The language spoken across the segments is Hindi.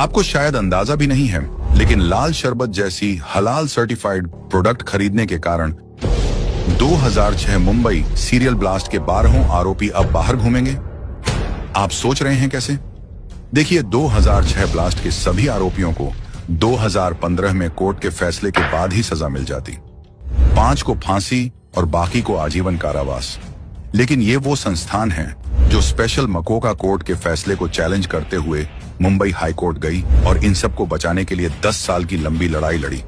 आपको शायद अंदाजा भी नहीं है, लेकिन लाल शरबत जैसी हलाल सर्टिफाइड प्रोडक्ट खरीदने के कारण 2006 मुंबई सीरियल ब्लास्ट के 12 आरोपी अब बाहर घूमेंगे। आप सोच रहे हैं कैसे? देखिए, 2006 ब्लास्ट के सभी आरोपियों को 2015 में कोर्ट के फैसले के बाद ही सजा मिल जाती। 5 को फांसी और बाकी को आजीवन कारावास। लेकिन ये वो संस्थान है जो स्पेशल मकोका कोर्ट के फैसले को चैलेंज करते हुए मुंबई हाई कोर्ट गई और इन सब को बचाने के लिए 10 साल की लंबी लड़ाई लड़ी।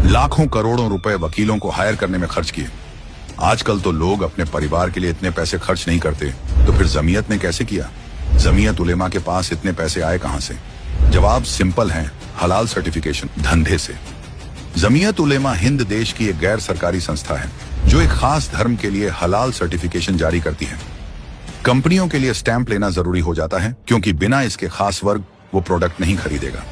लाखों करोड़ों रुपए वकीलों को हायर करने में खर्च किए। आजकल तो लोग अपने परिवार के लिए इतने पैसे खर्च नहीं करते, तो फिर जमीयत ने कैसे किया? जमीयत उलेमा के पास इतने पैसे आए कहां से? जवाब सिंपल है, हलाल सर्टिफिकेशन, धंधे से। जमीयत उलेमा हिंद देश की एक गैर सरकारी संस्था है जो एक खास धर्म के लिए हलाल सर्टिफिकेशन जारी करती है। कंपनियों के लिए स्टैंप लेना जरूरी हो जाता है, क्योंकि बिना इसके खास वर्ग वो प्रोडक्ट नहीं खरीदेगा।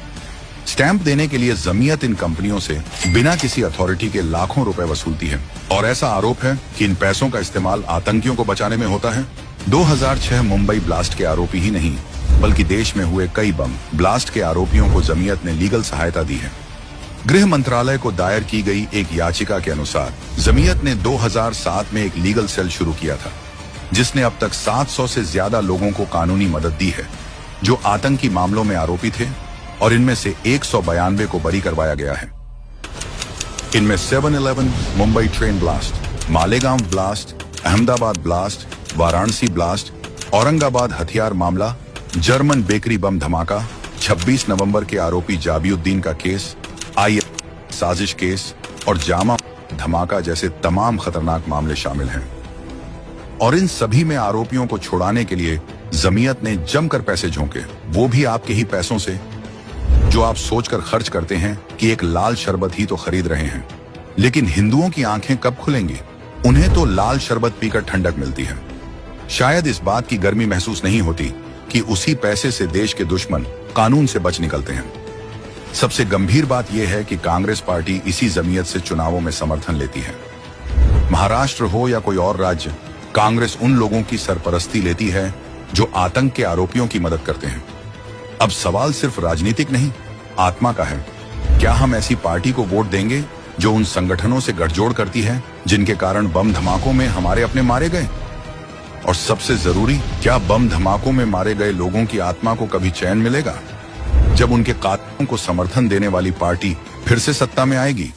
स्टैंप देने के लिए जमीयत इन कंपनियों से बिना किसी अथॉरिटी के लाखों रुपए वसूलती है, और ऐसा आरोप है कि इन पैसों का इस्तेमाल आतंकियों को बचाने में होता है। 2006 मुंबई ब्लास्ट के आरोपी ही नहीं, बल्कि देश में हुए कई बम ब्लास्ट के आरोपियों को जमीयत ने लीगल सहायता दी है। गृह मंत्रालय को दायर की गई एक याचिका के अनुसार जमीयत ने 2007 में एक लीगल सेल शुरू किया था, जिसने अब तक 700 से ज्यादा लोगों को कानूनी मदद दी है जो आतंकी मामलों में आरोपी थे, और इनमें से 192 को बरी करवाया गया है। इनमें 7/11 Mumbai train blast, Malegaon blast, Ahmedabad blast, Varanasi blast, Aurangabad हथियार मामला, जर्मन बेकरी बम धमाका, 26 नवंबर के आरोपी जाबिउद्दीन का केस, साजिश केस और जामा धमाका जैसे तमाम खतरनाक मामले शामिल हैं। और इन सभी में आरोपियों को छुड़ाने के लिए जमीयत ने जमकर पैसे झोंके, वो भी आपके ही पैसों से, जो आप सोचकर खर्च करते हैं कि एक लाल शरबत ही तो खरीद रहे हैं। लेकिन हिंदुओं की आंखें कब खुलेंगी? उन्हें तो लाल शरबत पीकर ठंडक मिलती है। शायद इस बात की गर्मी महसूस नहीं होती कि उसी पैसे से देश के दुश्मन कानून से बच निकलते हैं। सबसे गंभीर बात यह है कि कांग्रेस पार्टी इसी जमीयत से चुनावों में समर्थन लेती है। महाराष्ट्र हो या कोई और राज्य, कांग्रेस उन लोगों की सरपरस्ती लेती है जो आतंक के आरोपियों की मदद करते हैं। अब सवाल सिर्फ राजनीतिक नहीं, आत्मा का है। क्या हम ऐसी पार्टी को वोट देंगे जो उन संगठनों से गठजोड़ करती है जिनके कारण बम धमाकों में हमारे अपने मारे गए? और सबसे जरूरी, क्या बम धमाकों में मारे गए लोगों की आत्मा को कभी चैन मिलेगा जब उनके कातिलों को समर्थन देने वाली पार्टी फिर से सत्ता में आएगी?